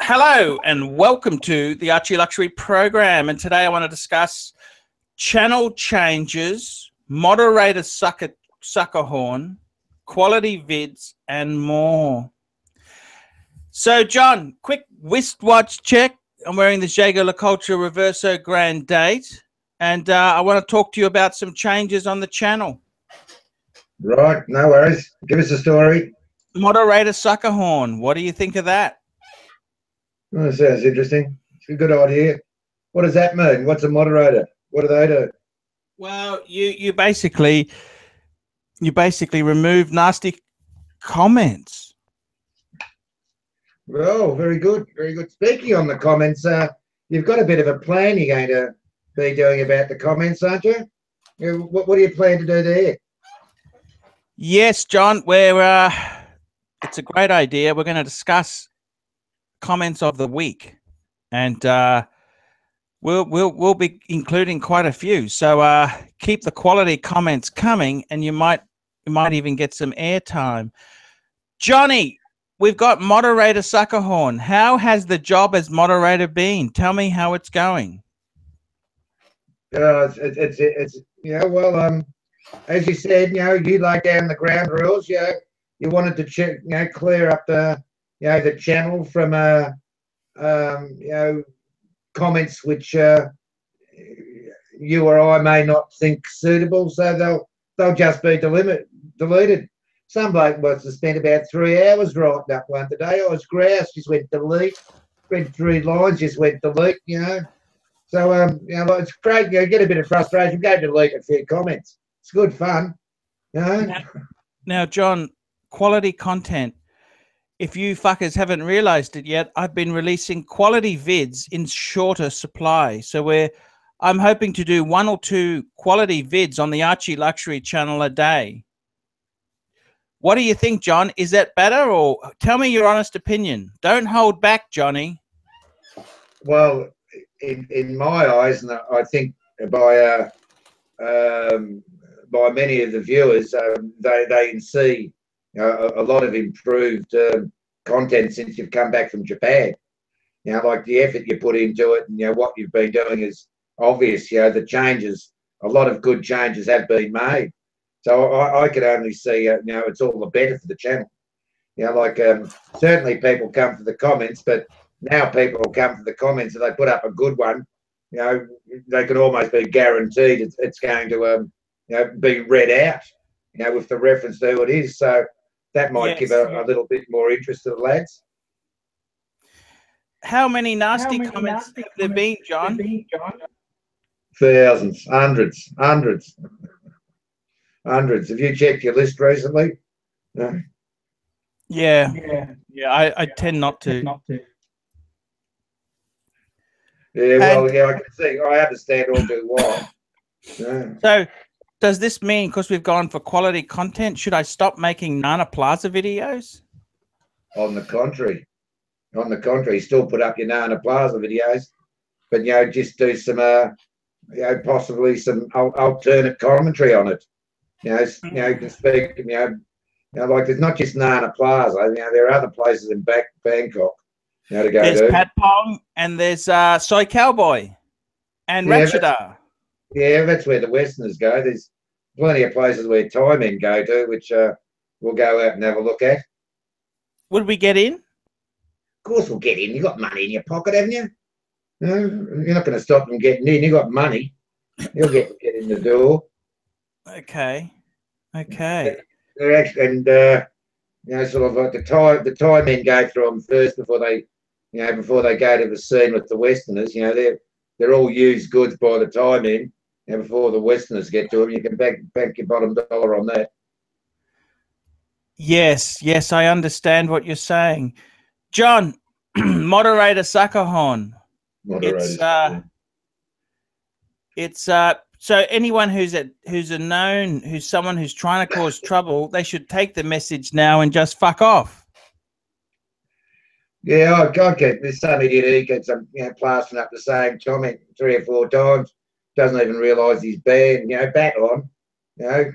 Hello and welcome to the Archie Luxury program. And today I want to discuss channel changes, moderator sucker horn, quality vids, and more. So, John, quick wristwatch check. I'm wearing the Jaeger LeCoultre Reverso Grand Date, and I want to talk to you about some changes on the channel. Right, no worries. Give us a story. Moderator sucker horn. What do you think of that? Oh, that sounds interesting. It's a good idea. What does that mean? What's a moderator? What do they do? Well, you basically remove nasty comments. Well, very good, very good. Speaking on the comments, you've got a bit of a plan you're going to be doing about the comments, aren't you? What do you plan to do there? Yes, John, we're it's a great idea. We're going to discuss comments of the week, and we'll be including quite a few. So keep the quality comments coming, and you might even get some airtime. Johnny, we've got moderator sucker horn. How has the job as moderator been? Tell me how it's going. It's well, as you said, you laid down the ground rules. You wanted to check, clear up the the channel from comments which you or I may not think suitable, so they'll just be deleted. Some bloke must have spent about 3 hours writing up one today. I was groused, just went delete. Read 3 lines, just went delete. So it's great. Get a bit of frustration, go delete a few comments. It's good fun. Now, John, quality content. If you fuckers haven't realized it yet, I've been releasing quality vids in shorter supply. So I'm hoping to do 1 or 2 quality vids on the Archie Luxury channel a day. What do you think, John? Is that better, or tell me your honest opinion? Don't hold back, Johnny. Well, in my eyes, and I think by many of the viewers, they can see a lot of improved content since you've come back from Japan. Like the effort you put into it, and what you've been doing is obvious. The changes, a lot of good changes have been made. So I could only see, it's all the better for the channel. Certainly people come for the comments, but now people will come for the comments if they put up a good one. They could almost be guaranteed it's going to be read out, with the reference to who it is. So that might give a little bit more interest to the lads. How many nasty comments have there been, John? Thousands, hundreds. Have you checked your list recently? No? Yeah. I tend not to. Yeah, well, I can see. I understand all too well. Yeah. So, does this mean because we've gone for quality content, should I stop making Nana Plaza videos? On the contrary, still put up your Nana Plaza videos, but just do some, possibly some alternate commentary on it. You can speak. Like there's not just Nana Plaza. There are other places in Bangkok. To go there's to. Patpong and there's Soy Cowboy and Ratchada. Yeah, that's where the Westerners go. There's plenty of places where Thai men go to, which we'll go out and have a look at. Would we get in? Of course we'll get in. You got money in your pocket, haven't you? You're not going to stop them getting in. You got money. You'll get in the door. Okay. They're actually, and sort of like the Thai men go through them first before they go to the scene with the Westerners. They're all used goods by the Thai men. Before the Westerners get to them, you can bank your bottom dollar on that. Yes, I understand what you're saying, John. Moderator sucker horn. It's so anyone who's someone who's trying to cause trouble, they should take the message now and just fuck off. Yeah, I get this. Some idiot he gets plastering up the same comment 3 or 4 times. Doesn't even realise he's banned. Bat on.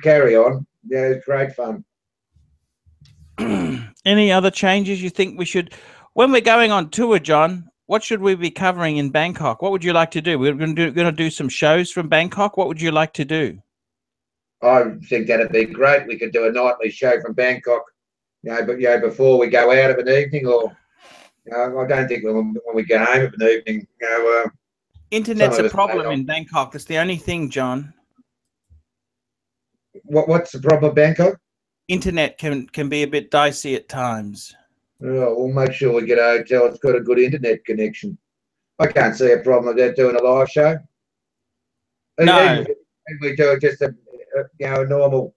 Carry on. It's great fun. Any other changes you think we should? When we're going on tour, John, what should we be covering in Bangkok? What would you like to do? We're going to do some shows from Bangkok. What would you like to do? I think that'd be great. We could do a nightly show from Bangkok, but before we go out of an evening, or I don't think when we get home of an evening, Internet's a problem in Bangkok. That's the only thing, John. What's the problem with Bangkok? Internet can be a bit dicey at times. Oh, we'll make sure we get a hotel that's got a good internet connection. I can't see a problem with that doing a live show. No. We do just a normal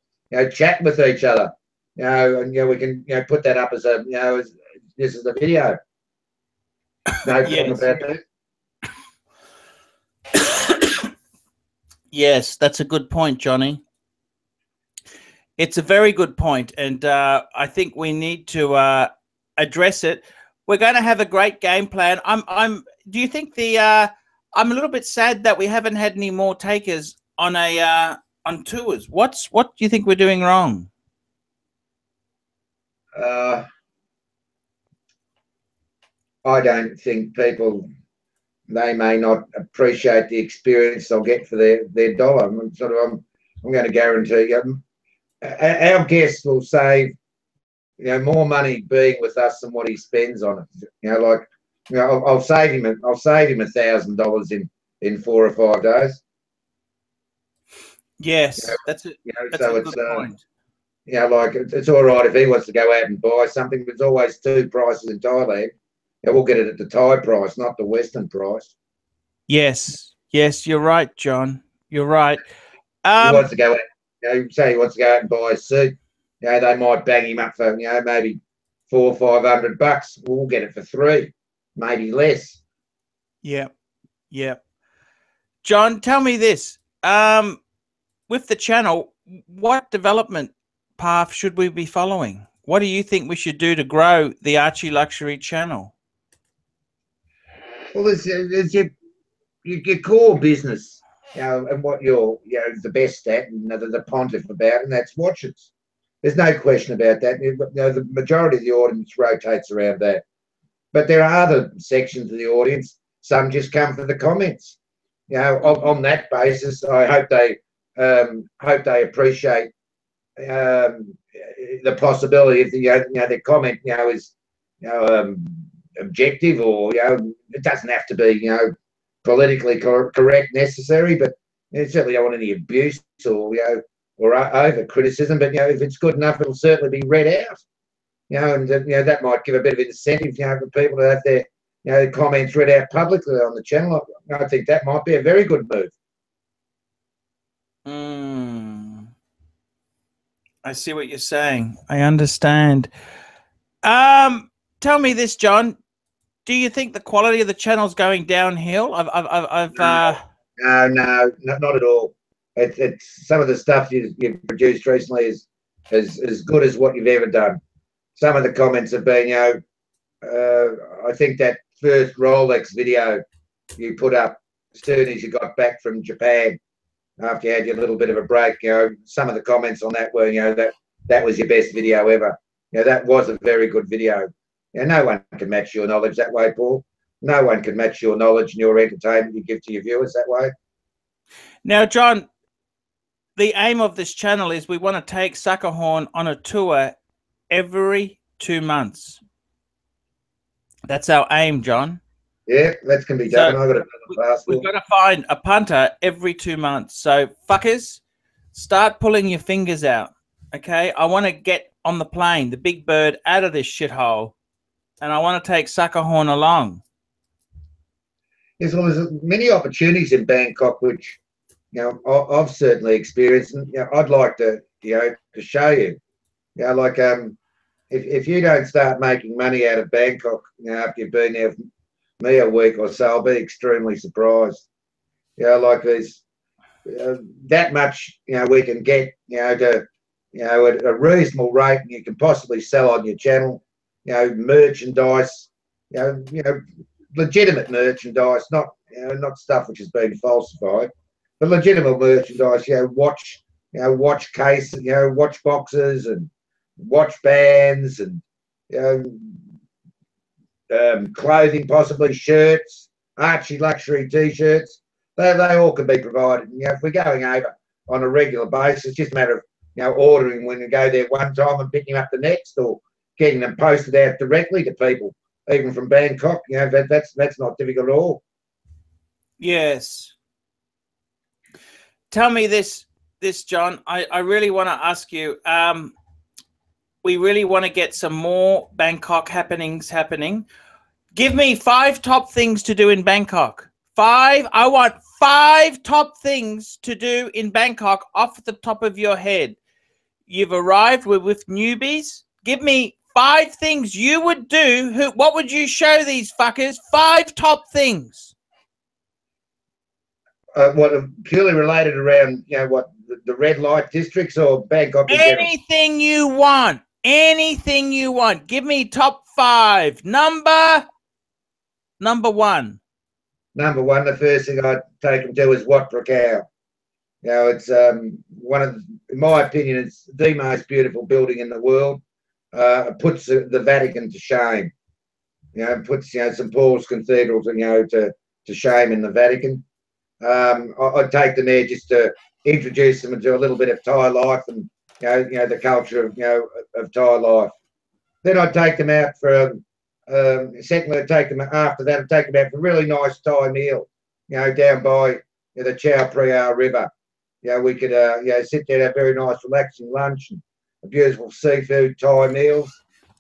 chat with each other. And we can put that up as a as this is a video. No problem about that. Yes, that's a good point, Johnny. It's a very good point, and I think we need to address it. We're going to have a great game plan. Do you think I'm a little bit sad that we haven't had any more takers on on tours. What do you think we're doing wrong? I don't think people, they may not appreciate the experience they'll get for their dollar. I'm going to guarantee you, our guest will save more money being with us than what he spends on it. I'll save him $1,000 in 4 or 5 days. Yes, that's a good point. It's all right if he wants to go out and buy something. There's always 2 prices in Thailand. We'll get it at the Thai price, not the Western price. Yes, you're right, John. You're right. He wants to go out. Say he wants to go out and buy a suit. They might bang him up for maybe $400 or $500. We'll get it for 3, maybe less. Yeah. John, tell me this. With the channel, what development path should we be following? What do you think we should do to grow the Archie Luxury channel? Well, there's your core business, and what you're the best at, and the pontiff about, and that's watches. There's no question about that. The majority of the audience rotates around that. But there are other sections of the audience. Some just come for the comments. On that basis, I hope they appreciate the possibility if their comment is objective, or it doesn't have to be politically correct necessary, but certainly don't want any abuse or over criticism. But if it's good enough, it'll certainly be read out. And that might give a bit of incentive for people to have their comments read out publicly on the channel. I think that might be a very good move. I see what you're saying. I understand. Tell me this, John. Do you think the quality of the channel's going downhill? No, not at all. It's some of the stuff you've produced recently is as good as what you've ever done. Some of the comments have been, I think that first Rolex video you put up as soon as you got back from Japan, after you had your little bit of a break, some of the comments on that were, that was your best video ever. That was a very good video. No one can match your knowledge that way, Paul. No one can match your knowledge and your entertainment you give to your viewers that way. Now, John, the aim of this channel is we want to take Suckerhorn on a tour every 2 months. That's our aim, John. Yeah, that can be done. We've got to find a punter every 2 months. So, fuckers, start pulling your fingers out, okay? I want to get on the plane, the big bird, out of this shithole, and I want to take Suckerhorn along. Yes, well, there's many opportunities in Bangkok, which I've certainly experienced, and I'd like to to show you. If you don't start making money out of Bangkok after you've been there with me a week or so, I'll be extremely surprised. There's that much we can get to at a reasonable rate, and you can possibly sell on your channel merchandise, legitimate merchandise, not stuff which has been falsified, but legitimate merchandise. Watch cases, watch boxes and watch bands, and clothing, possibly shirts, Archie luxury T-shirts. They all can be provided. You know, if we're going over on a regular basis, it's just a matter of, you know, ordering when you go there one time and picking up the next, or getting them posted out directly to people, even from Bangkok. You know, that's not difficult at all. Yes. Tell me this, John. I really want to ask you. We really want to get some more Bangkok happenings happening. Give me 5 top things to do in Bangkok. 5. I want 5 top things to do in Bangkok off the top of your head. You've arrived with newbies. Give me 5 things you would do. What would you show these fuckers? 5 top things. What purely related around, you know, what the red light districts or Bangkok in general? Anything you want. Anything you want. Give me top 5. Number 1. Number 1, the first thing I'd take them to is Wat Prakau. You know, it's one of, in my opinion, it's the most beautiful building in the world. It puts the Vatican to shame. You know, it puts, you know, St. Paul's Cathedral, you know, to shame in the Vatican. I'd take them there just to introduce them into a little bit of Thai life and, you know, the culture of, you know, of Thai life. Then I'd take them out for, secondly, I'd take them after that, I'd take them out for a really nice Thai meal, you know, down by, you know, the Chao Phraya River. You know, we could, you know, sit there and have a very nice, relaxing lunch and a beautiful seafood Thai meals.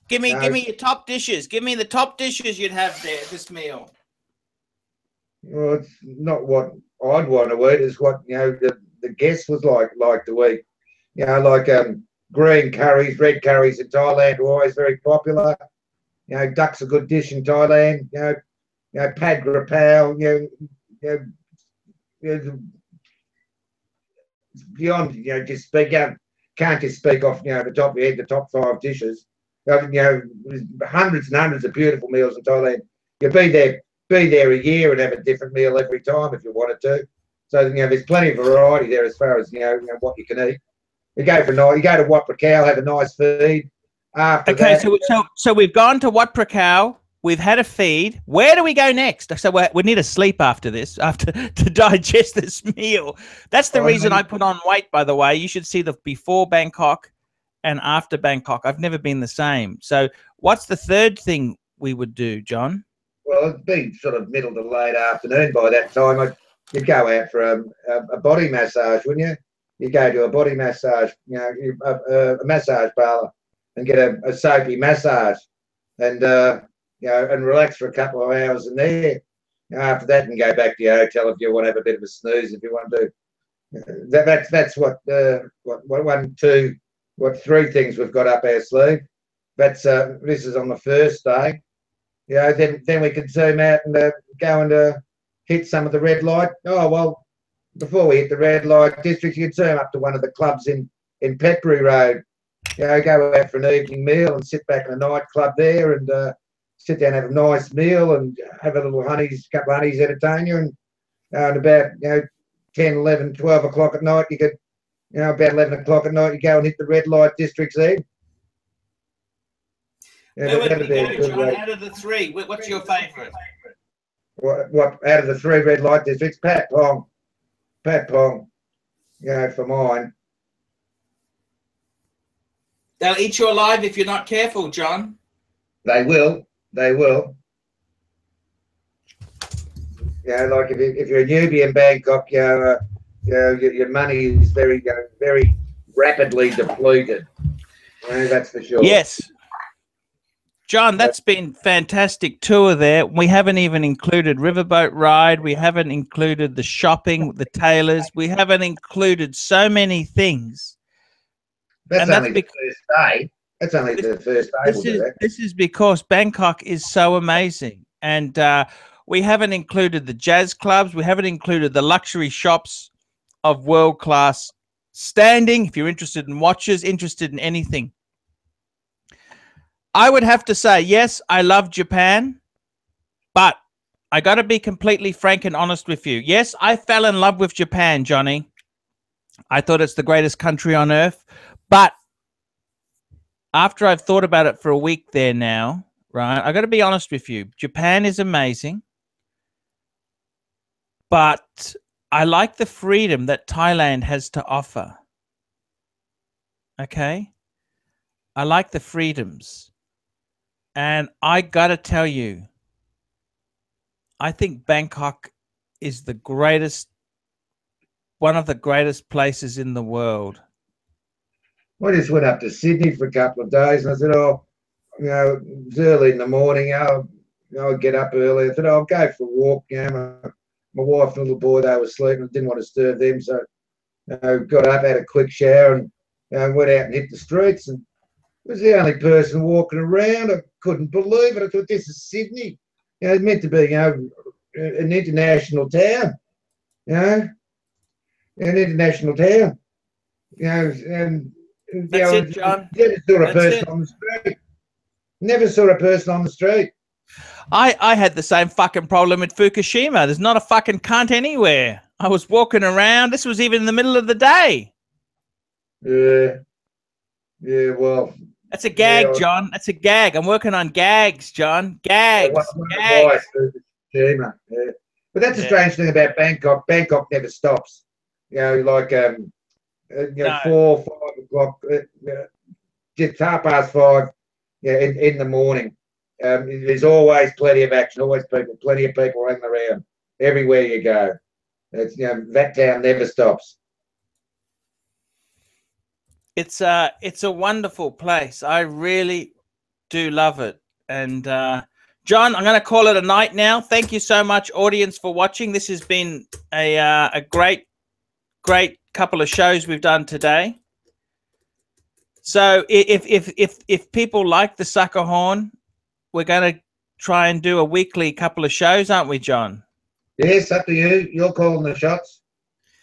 Give me your top dishes. Give me the top dishes you'd have there at this meal. Well, it's not what I'd want to eat. It's what, you know, the guests would like to eat. You know, like green curries, red curries in Thailand are always very popular. You know, duck's a good dish in Thailand. You know, pad grapau. Beyond, you know, just speak out. Can't just speak off, you know, the top of your head, the top 5 dishes. You know, hundreds and hundreds of beautiful meals in Thailand. You'd be there a year and have a different meal every time if you wanted to. So, you know, there's plenty of variety there as far as, you know what you can eat. You go to Wat Prakau, have a nice feed. After that, so we've gone to Wat Prakau. We've had a feed. Where do we go next? So we need a sleep after this, to digest this meal. That's the reason I put on weight, by the way. You should see the before Bangkok and after Bangkok. I've never been the same. So what's the third thing we would do, John? Well, it'd be sort of middle to late afternoon by that time. You'd go out for a body massage, wouldn't you? You'd go to a body massage, you know, a massage parlour and get a soapy massage and, you know, and relax for a couple of hours in there. You know, after that, and go back to your hotel if you want to have a bit of a snooze if you want to. That's what 3 things we've got up our sleeve. That's this is on the first day. You know, then we can zoom out and go and hit some of the red light. Oh well, before we hit the red light district, you can zoom up to one of the clubs in Petbury Road. You know, go out for an evening meal and sit back in a nightclub there and sit down and have a nice meal and have a couple of honeys entertain you. And about, you know, 10, 11, 12 o'clock at night, you could, you know, about 11 o'clock at night, you go and hit the red light districts there. Yeah, where would we go, John? Out of the 3, what's your favourite? What out of the 3 red light districts? Pat Pong, you know, for mine. They'll eat you alive if you're not careful, John. They will. You know, like if you're a newbie in Bangkok, you know, your money is very rapidly depleted. You know, that's for sure. Yes. John, that's been fantastic tour there. We haven't even included riverboat ride. We haven't included the shopping, the tailors. We haven't included so many things. That's only the first day. That's only the first day. This is because Bangkok is so amazing. And we haven't included the jazz clubs. We haven't included the luxury shops of world-class standing. If you're interested in watches, interested in anything. I would have to say, yes, I love Japan, but I got to be completely frank and honest with you. Yes, I fell in love with Japan, Johnny. I thought it's the greatest country on earth. But after I've thought about it for a week there now, right? I got to be honest with you. Japan is amazing, but I like the freedom that Thailand has to offer. Okay? I like the freedoms. And I got to tell you, I think Bangkok is the greatest, one of the greatest places in the world. I just went up to Sydney for a couple of days, and I said, "Oh, it was early in the morning. I'll get up early." I said, "I'll go for a walk." My wife and little boy, they were sleeping. I didn't want to disturb them, so got up, had a quick shower, and went out and hit the streets. And I was the only person walking around. I couldn't believe it. I thought, this is Sydney. It's meant to be, an international town. An international town. And That's it, John. Never saw a person on the street. Never saw a person on the street. I had the same fucking problem at Fukushima. There's not a fucking cunt anywhere. I was walking around. This was even in the middle of the day. Yeah, well. That's a gag, John. That's a gag. I'm working on gags, John. Gags. Gags. Fukushima. Yeah. But that's a strange thing about Bangkok. Bangkok never stops. Like 4, 5 o'clock, just 5:30, in the morning. There's always plenty of action, always plenty of people running around everywhere you go. It's, that town never stops. It's a wonderful place. I really do love it. And John, I'm going to call it a night now. Thank you so much, audience, for watching. This has been a great couple of shows we've done today. So if people like the Sucker Horn, we're going to try and do a weekly couple of shows, aren't we, John? Yes, up to you. You're calling the shots.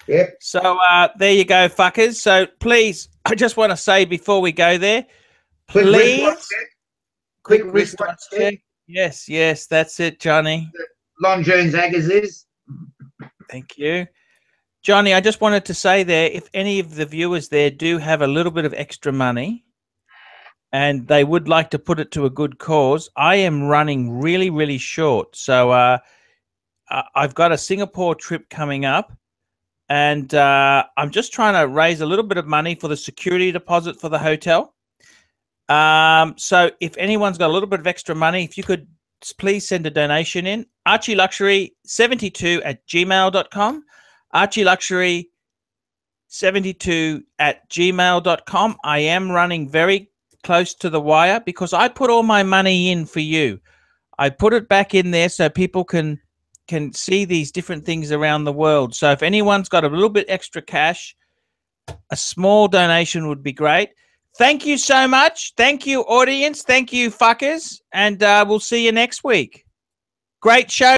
Yep. So there you go, fuckers. So please, I just want to say before we go there, please, quick wristwatch check. Yes, that's it, Johnny. Longines Agassiz. Thank you. Johnny, I just wanted to say there, if any of the viewers there do have a little bit of extra money and they would like to put it to a good cause, I am running really, really short. So I've got a Singapore trip coming up, and I'm just trying to raise a little bit of money for the security deposit for the hotel. So if anyone's got a little bit of extra money, if you could please send a donation in, archieluxury72@gmail.com. archieluxury72@gmail.com. I am running very close to the wire because I put all my money in for you. I put it back in there so people can see these different things around the world. So if anyone's got a little bit extra cash, a small donation would be great. Thank you so much. Thank you, audience. Thank you, fuckers. And we'll see you next week. Great show.